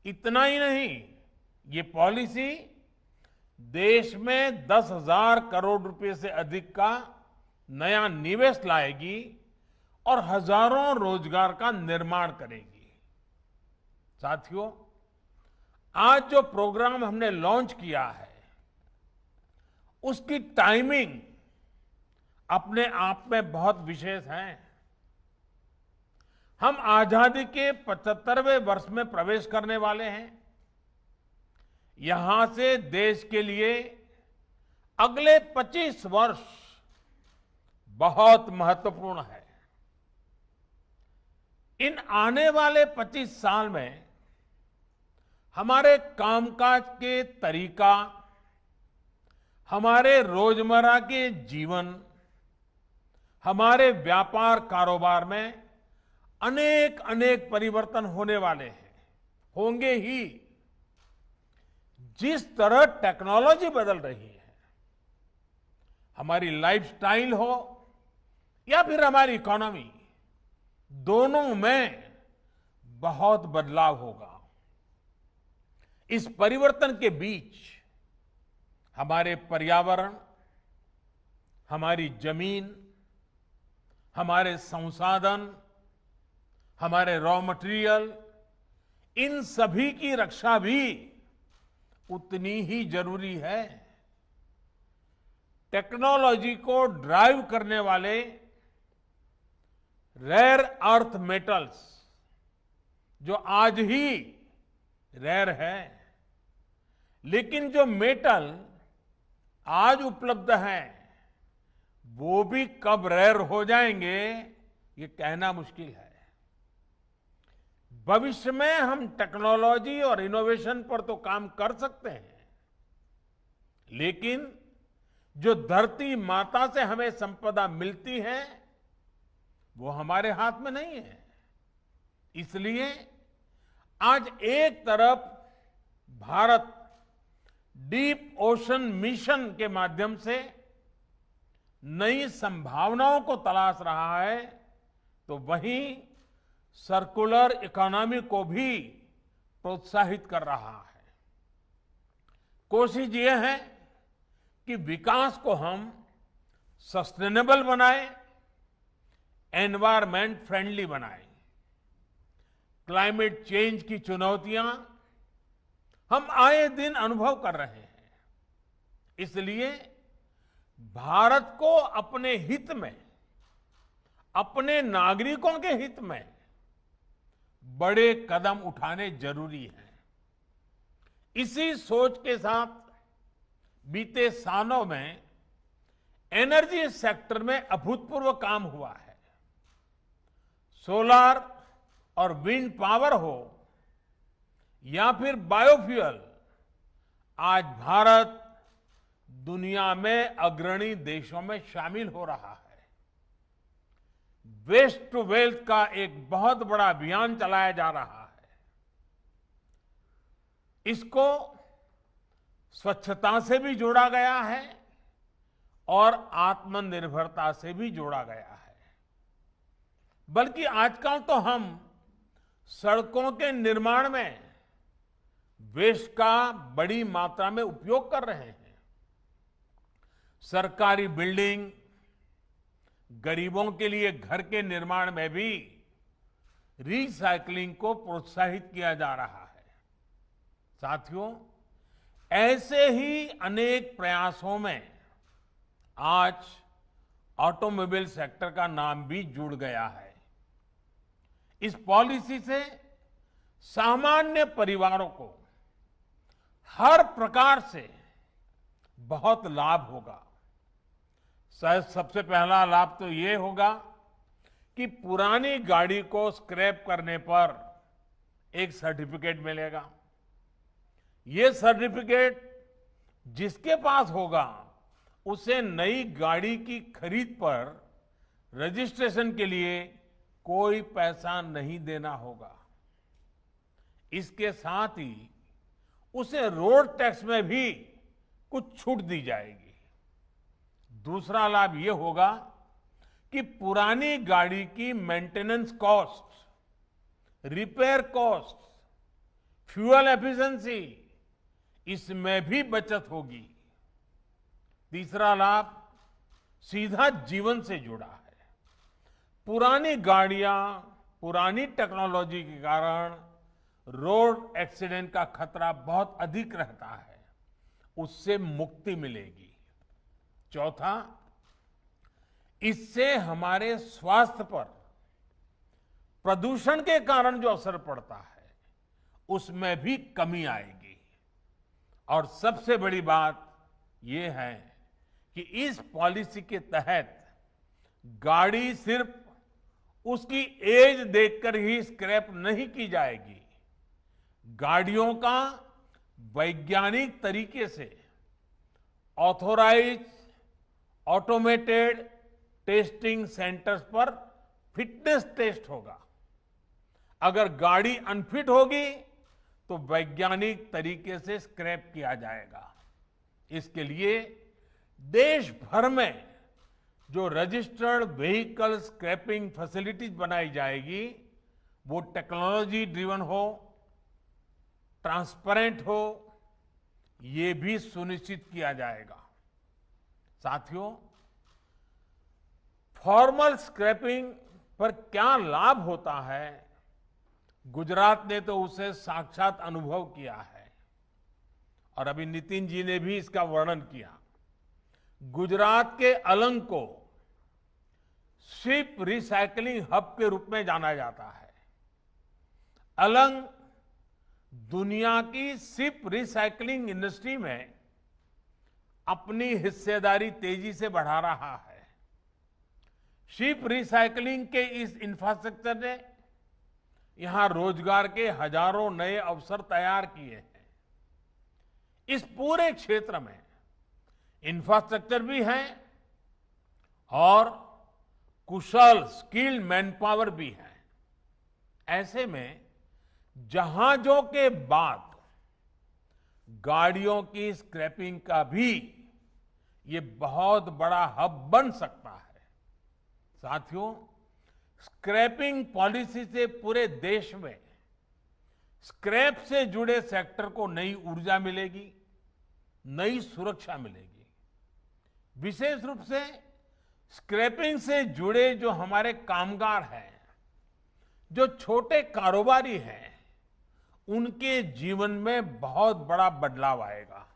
इतना ही नहीं, ये पॉलिसी देश में 10,000 करोड़ रुपए से अधिक का नया निवेश लाएगी और हजारों रोजगार का निर्माण करेगी। साथियों, आज जो प्रोग्राम हमने लॉन्च किया है, उसकी टाइमिंग अपने आप में बहुत विशेष है। हम आजादी के 75वें वर्ष में प्रवेश करने वाले हैं। यहां से देश के लिए अगले 25 वर्ष बहुत महत्वपूर्ण है। इन आने वाले 25 साल में हमारे कामकाज के तरीका, हमारे रोजमर्रा के जीवन, हमारे व्यापार कारोबार में अनेक अनेक परिवर्तन होने वाले हैं, होंगे ही। जिस तरह टेक्नोलॉजी बदल रही है, हमारी लाइफस्टाइल हो या फिर हमारी इकोनॉमी, दोनों में बहुत बदलाव होगा। इस परिवर्तन के बीच हमारे पर्यावरण, हमारी जमीन, हमारे संसाधन, हमारे रॉ मटेरियल, इन सभी की रक्षा भी उतनी ही जरूरी है। टेक्नोलॉजी को ड्राइव करने वाले रेयर अर्थ मेटल्स, जो आज ही रेयर है, लेकिन जो मेटल आज उपलब्ध है वो भी कब रेयर हो जाएंगे ये कहना मुश्किल है। भविष्य में हम टेक्नोलॉजी और इनोवेशन पर तो काम कर सकते हैं, लेकिन जो धरती माता से हमें संपदा मिलती है वो हमारे हाथ में नहीं है। इसलिए आज एक तरफ भारत डीप ओशन मिशन के माध्यम से नई संभावनाओं को तलाश रहा है, तो वहीं सर्कुलर इकोनॉमी को भी प्रोत्साहित कर रहा है। कोशिश ये है कि विकास को हम सस्टेनेबल बनाएं, एनवायरमेंट फ्रेंडली बनाएं। क्लाइमेट चेंज की चुनौतियां हम आए दिन अनुभव कर रहे हैं। इसलिए भारत को अपने हित में, अपने नागरिकों के हित में बड़े कदम उठाने जरूरी हैं। इसी सोच के साथ बीते सालों में एनर्जी सेक्टर में अभूतपूर्व काम हुआ है। सोलर और विंड पावर हो या फिर बायोफ्यूल, आज भारत दुनिया में अग्रणी देशों में शामिल हो रहा है। वेस्ट टू वेल्थ का एक बहुत बड़ा अभियान चलाया जा रहा है। इसको स्वच्छता से भी जोड़ा गया है और आत्मनिर्भरता से भी जोड़ा गया है। बल्कि आजकल तो हम सड़कों के निर्माण में वेस्ट का बड़ी मात्रा में उपयोग कर रहे हैं। सरकारी बिल्डिंग, गरीबों के लिए घर के निर्माण में भी रिसाइकलिंग को प्रोत्साहित किया जा रहा है। साथियों, ऐसे ही अनेक प्रयासों में आज ऑटोमोबाइल सेक्टर का नाम भी जुड़ गया है। इस पॉलिसी से सामान्य परिवारों को हर प्रकार से बहुत लाभ होगा। सबसे पहला लाभ तो ये होगा कि पुरानी गाड़ी को स्क्रैप करने पर एक सर्टिफिकेट मिलेगा। ये सर्टिफिकेट जिसके पास होगा उसे नई गाड़ी की खरीद पर रजिस्ट्रेशन के लिए कोई पैसा नहीं देना होगा। इसके साथ ही उसे रोड टैक्स में भी कुछ छूट दी जाएगी। दूसरा लाभ यह होगा कि पुरानी गाड़ी की maintenance cost, repair cost, fuel efficiency, इसमें भी बचत होगी। तीसरा लाभ सीधा जीवन से जुड़ा है। पुरानी गाड़ियां, पुरानी टेक्नोलॉजी के कारण रोड एक्सीडेंट का खतरा बहुत अधिक रहता है, उससे मुक्ति मिलेगी। चौथा, इससे हमारे स्वास्थ्य पर प्रदूषण के कारण जो असर पड़ता है, उसमें भी कमी आएगी। और सबसे बड़ी बात यह है कि इस पॉलिसी के तहत गाड़ी सिर्फ उसकी एज देखकर ही स्क्रैप नहीं की जाएगी। गाड़ियों का वैज्ञानिक तरीके से ऑथोराइज ऑटोमेटेड टेस्टिंग सेंटर्स पर फिटनेस टेस्ट होगा। अगर गाड़ी अनफिट होगी तो वैज्ञानिक तरीके से स्क्रैप किया जाएगा। इसके लिए देश भर में जो रजिस्टर्ड व्हीकल स्क्रैपिंग फैसिलिटीज बनाई जाएगी, वो टेक्नोलॉजी ड्रिवन हो, ट्रांसपेरेंट हो, ये भी सुनिश्चित किया जाएगा। साथियों, फॉर्मल स्क्रैपिंग पर क्या लाभ होता है, गुजरात ने तो उसे साक्षात अनुभव किया है और अभी नितिन जी ने भी इसका वर्णन किया। गुजरात के अलंग को शिप रिसाइकलिंग हब के रूप में जाना जाता है। अलंग दुनिया की शिप रिसाइकलिंग इंडस्ट्री में अपनी हिस्सेदारी तेजी से बढ़ा रहा है। शिप रिसाइकलिंग के इस इंफ्रास्ट्रक्चर ने यहां रोजगार के हजारों नए अवसर तैयार किए हैं। इस पूरे क्षेत्र में इंफ्रास्ट्रक्चर भी है और कुशल स्किल्ड मैनपावर भी है। ऐसे में जहाजों के बाद गाड़ियों की स्क्रैपिंग का भी ये बहुत बड़ा हब बन सकता है। साथियों, स्क्रैपिंग पॉलिसी से पूरे देश में स्क्रैप से जुड़े सेक्टर को नई ऊर्जा मिलेगी, नई सुरक्षा मिलेगी। विशेष रूप से स्क्रैपिंग से जुड़े जो हमारे कामगार हैं, जो छोटे कारोबारी हैं, उनके जीवन में बहुत बड़ा बदलाव आएगा।